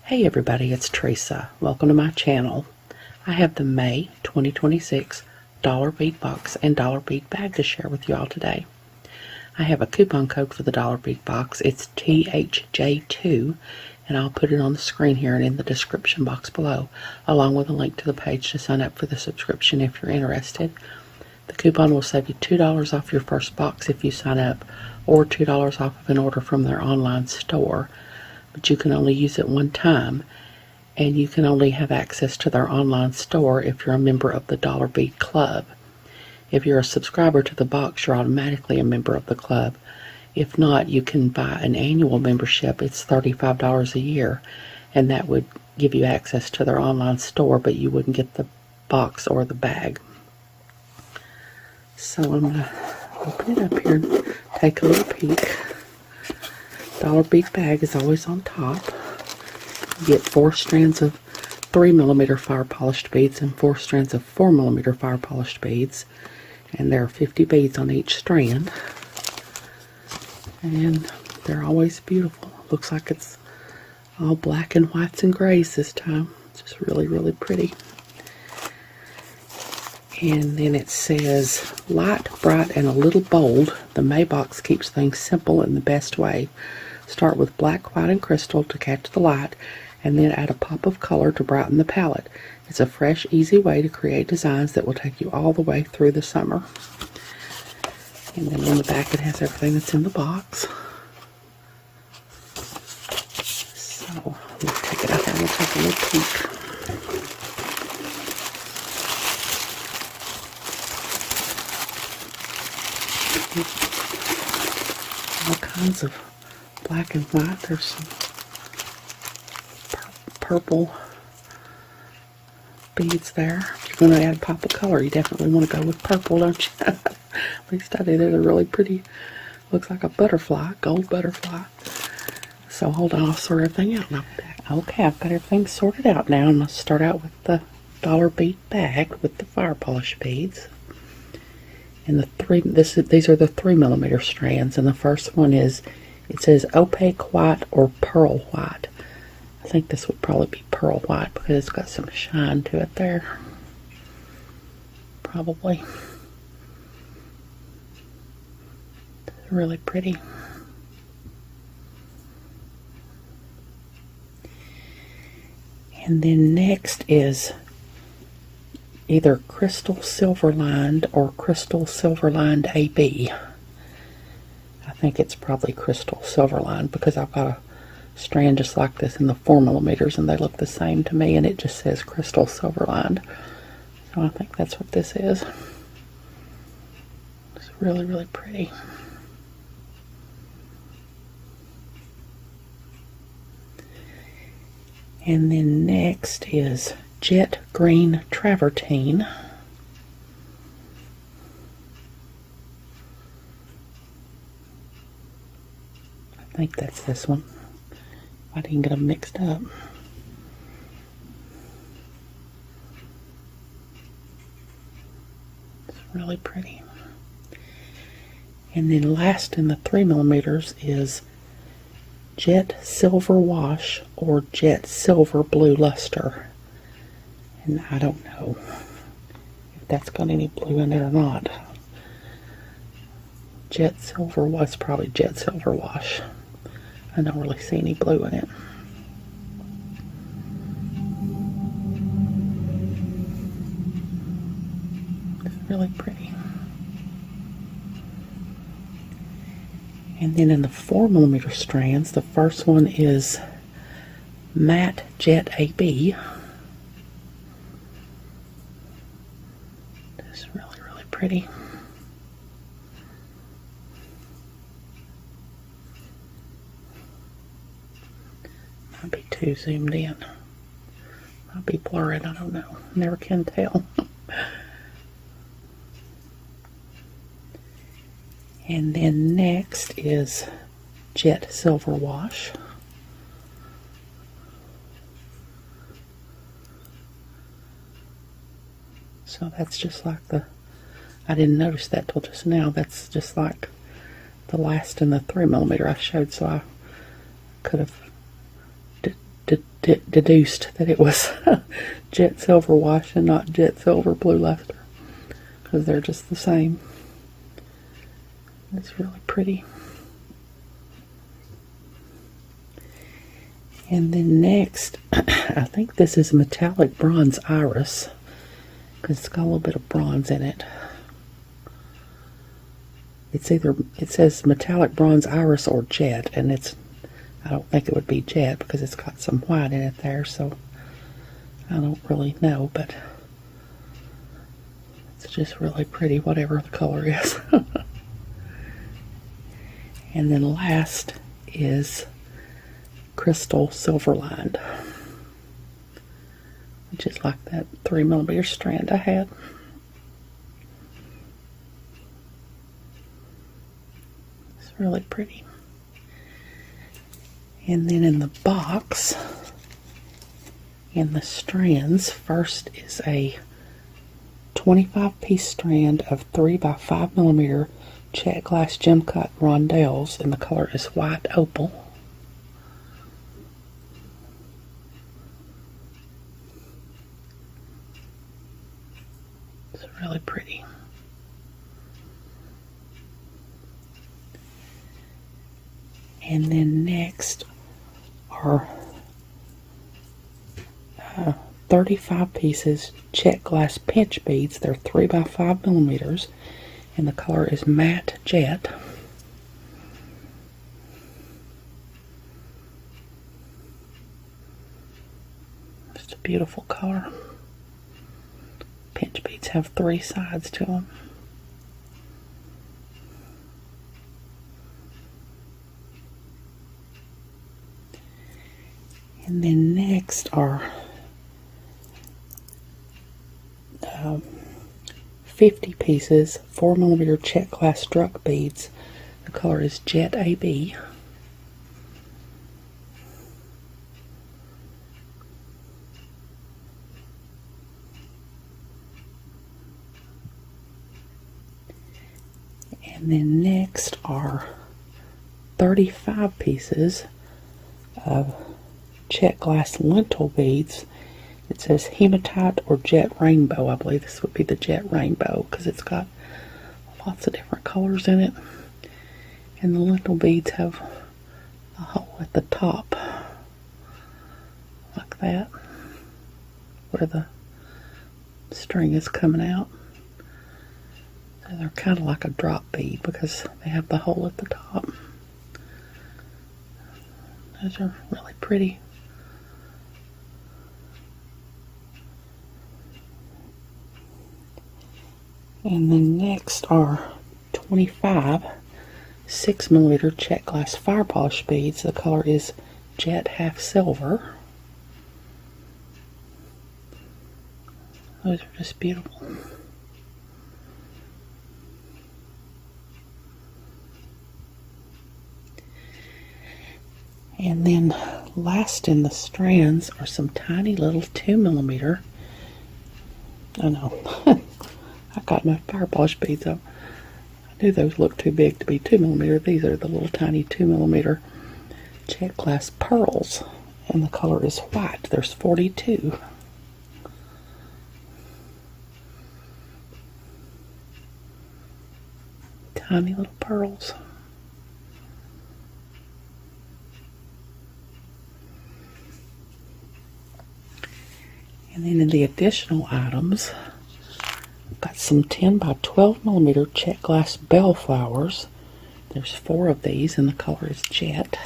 Hey everybody, it's Teresa. Welcome to my channel. I have the May 2026 dollar bead box and dollar bead bag to share with you all today. I have a coupon code for the dollar bead box. It's THJ2, and I'll put it on the screen here and in the description box below, along with a link to the page to sign up for the subscription if you're interested. The coupon will save you $2 off your first box if you sign up, or $2 off of an order from their online store. But you can only use it one time, and you can only have access to their online store if you're a member of the Dollar Bead Club. If you're a subscriber to the box, you're automatically a member of the club. If not, you can buy an annual membership. It's $35 a year, and that would give you access to their online store, but you wouldn't get the box or the bag. So I'm going to open it up here and take a little peek. Dollar bead bag is always on top. You get 4 strands of 3mm fire polished beads and 4 strands of 4mm fire polished beads, and there are 50 beads on each strand, and they're always beautiful. Looks like it's all black and whites and grays this time. It's just really pretty. And then it says, light, bright, and a little bold. The May box keeps things simple in the best way. Start with black, white, and crystal to catch the light, and then add a pop of color to brighten the palette. It's a fresh, easy way to create designs that will take you all the way through the summer. And then on the back it has everything that's in the box. So, let's take it out there and we'll take a little peek. All kinds of black and white. There's some purple beads there. If you're going to add a pop of color, you definitely want to go with purple, don't you? At least I did. They're really pretty. Looks like a butterfly, gold butterfly. So hold on, I'll sort everything out now. Okay, I've got everything sorted out now. I'm going to start out with the dollar bead bag with the fire polish beads. And these are the 3mm strands, and the first one is, it says opaque white or pearl white. I think this would probably be pearl white because it's got some shine to it there. Probably. It's really pretty. And then next is either crystal silver lined or crystal silver lined AB. I think it's probably crystal silver lined because I've got a strand just like this in the 4mm and they look the same to me, and it just says crystal silver lined. So I think that's what this is. It's really pretty. And then next is jet green travertine. I think that's this one. I didn't get them mixed up. It's really pretty. And then last in the 3mm is jet silver wash or jet silver blue luster. And I don't know if that's got any blue in it or not. Jet silver was probably jet silver wash. I don't really see any blue in it. It's really pretty. And then in the 4mm strands, the first one is matte jet AB. It's really pretty. Might be too zoomed in. Might be blurred, I don't know. Never can tell. And then next is jet silver wash. So that's just like I didn't notice that till just now. That's just like the last in the 3mm I showed, so I could have deduced that it was jet silver wash and not jet silver blue luster, because they're just the same. It's really pretty. And then next, I think this is metallic bronze iris, because it's got a little bit of bronze in it. It says metallic bronze iris or jet, and I don't think it would be jet because it's got some white in it there, so I don't really know, but it's just really pretty, whatever the color is. And then last is crystal silver lined, which is like that 3mm strand I had. It's really pretty. And then in the box, in the strands, first is a 25-piece strand of 3 by 5mm check glass gem cut rondelles, and the color is white opal. It's really pretty. And then next are 35 pieces check glass pinch beads. They're 3 by 5mm, and the color is matte jet. Just a beautiful color. Pinch beads have 3 sides to them. And then next are 50 pieces 4mm check glass struck beads. The color is Jet AB. And then next are 35 pieces of check glass lentil beads. It says hematite or jet rainbow. I believe this would be the jet rainbow because it's got lots of different colors in it. And the lentil beads have a hole at the top, like that, where the string is coming out. So they're kind of like a drop bead because they have the hole at the top. Those are really pretty. And then next are 25 6mm check glass fire polish beads. The color is jet half silver. Those are just beautiful. And then last in the strands are some tiny little 2mm. Oh no. I got my fire polish beads up. I knew those looked too big to be 2mm. These are the little tiny 2mm check glass pearls, and the color is white. There's 42. Tiny little pearls. And then in the additional items, got some 10 by 12mm check glass bellflowers. There's 4 of these, and the color is jet.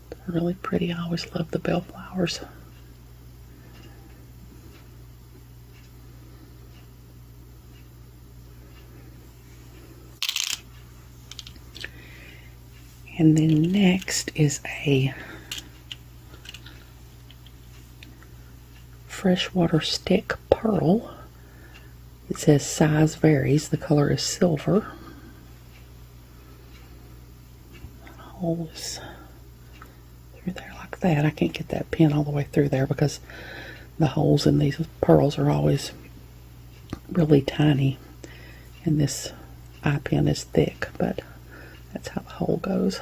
They're really pretty. I always love the bellflowers. And then next is a freshwater stick pearl. It says size varies. The color is silver. Holes through there like like that. I can't get that pin all the way through there because the holes in these pearls are always really tiny, and this eye pin is thick, but that's how the hole goes.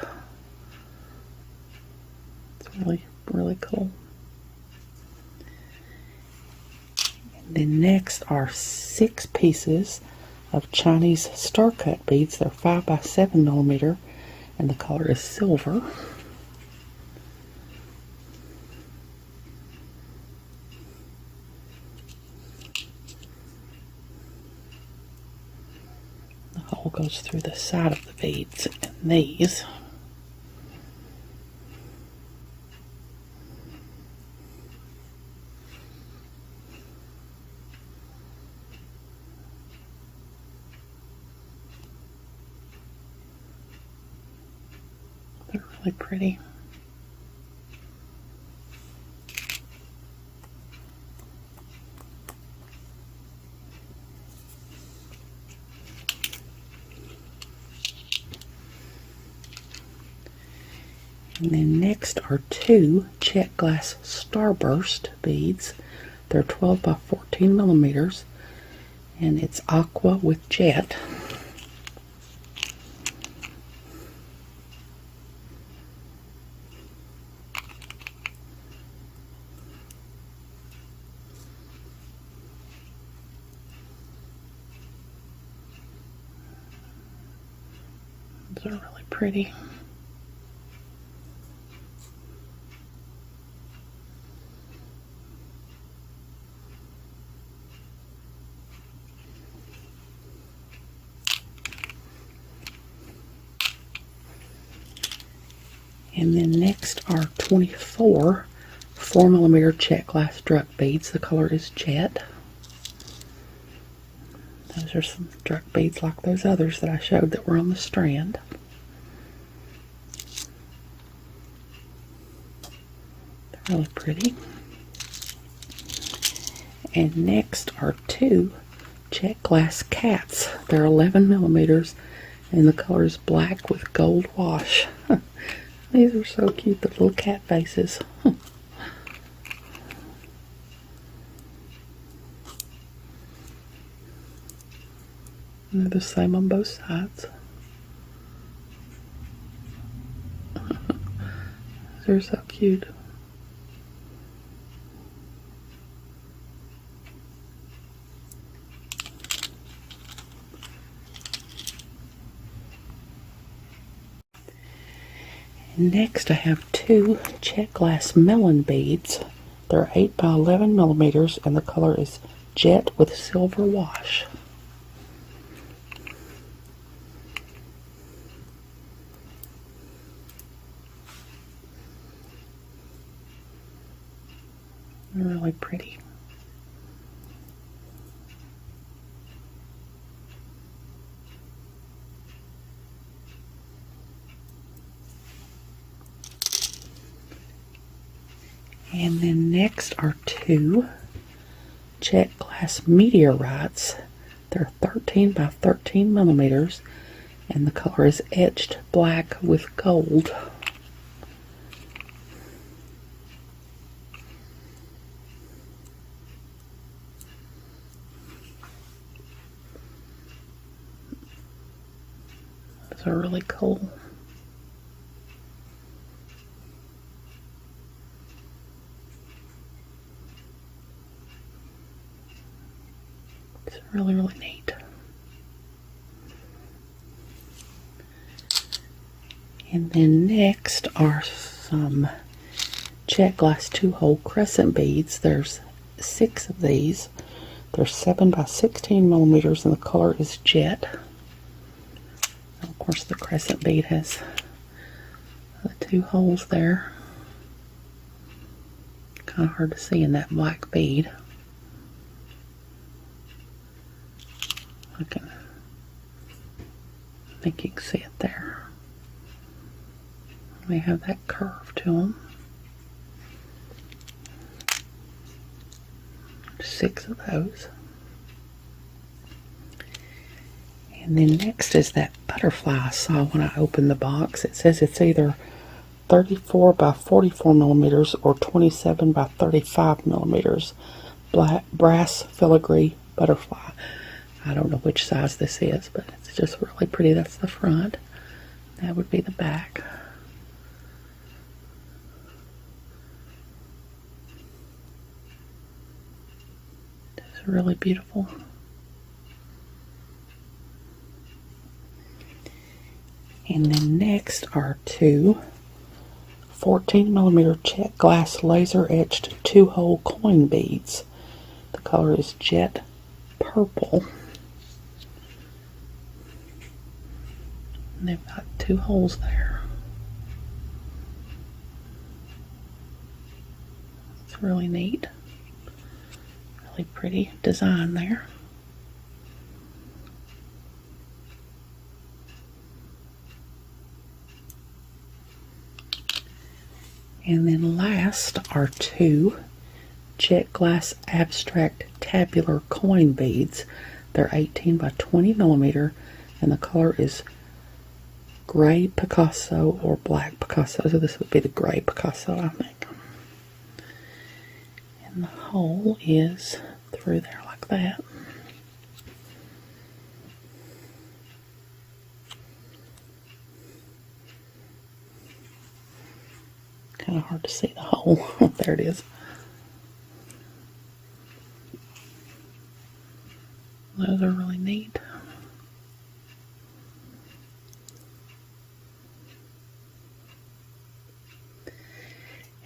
It's really, really cool. And then next are 6 pieces of Chinese star cut beads. They're 5 by 7 millimeter, and the color is silver. The hole goes through the side of the beads in these. They're really pretty. And then next are 2 check glass starburst beads. They're 12 by 14 millimeters, and it's aqua with jet. Those are really pretty. And then next are 24 4mm check glass druck beads. The color is jet. Those are some druck beads like those others that I showed that were on the strand. They're really pretty. And next are 2 check glass cats. They're 11mm, and the color is black with gold wash. These are so cute, the little cat faces. And they're the same on both sides. They're so cute. Next I have 2 check glass melon beads. They're 8 by 11 millimeters, and the color is jet with silver wash. They're really pretty. And then next are 2 check glass meteorites. They're 13 by 13 millimeters, and the color is etched black with gold. Those are really cool. It's really, really neat. And then next are some check glass 2-hole crescent beads. There's 6 of these. They're 7 by 16 millimeters, and the color is jet. And of course, the crescent bead has the 2 holes there. Kind of hard to see in that black bead. I think you can see it there. They have that curve to them. 6 of those. And then next is that butterfly I saw when I opened the box. It says it's either 34 by 44 millimeters or 27 by 35 millimeters. Black brass filigree butterfly. I don't know which size this is, but it's just really pretty. That's the front. That would be the back. It's really beautiful. And then next are two 14 millimeter check glass laser etched 2-hole coin beads. The color is jet purple. And they've got 2 holes there. It's really neat. Really pretty design there. And then last are two jet glass abstract tabular coin beads. They're 18 by 20 millimeter, and the color is gray Picasso or black Picasso. So this would be the gray Picasso, I think. And the hole is through there like that. Kind of hard to see the hole. There it is. Those are really neat.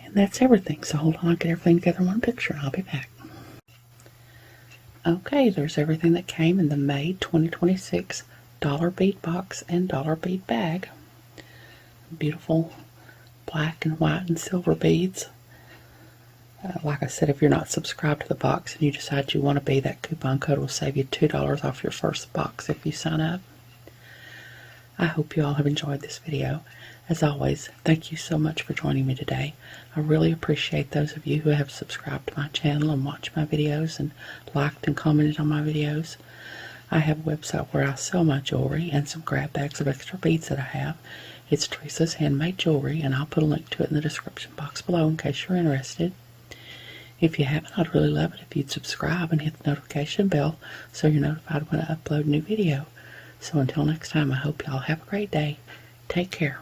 And that's everything. So hold on, I'll get everything together in one picture and I'll be back. Okay, there's everything that came in the May 2026 dollar bead box and dollar bead bag. Beautiful black and white and silver beads. Like I said, if you're not subscribed to the box and you decide you want to be, that coupon code will save you $2 off your first box if you sign up. I hope you all have enjoyed this video. As always, thank you so much for joining me today. I really appreciate those of you who have subscribed to my channel and watched my videos and liked and commented on my videos. I have a website where I sell my jewelry and some grab bags of extra beads that I have. It's Teresa's Handmade Jewelry, and I'll put a link to it in the description box below in case you're interested. If you haven't, I'd really love it if you'd subscribe and hit the notification bell so you're notified when I upload a new video. So until next time, I hope y'all have a great day. Take care.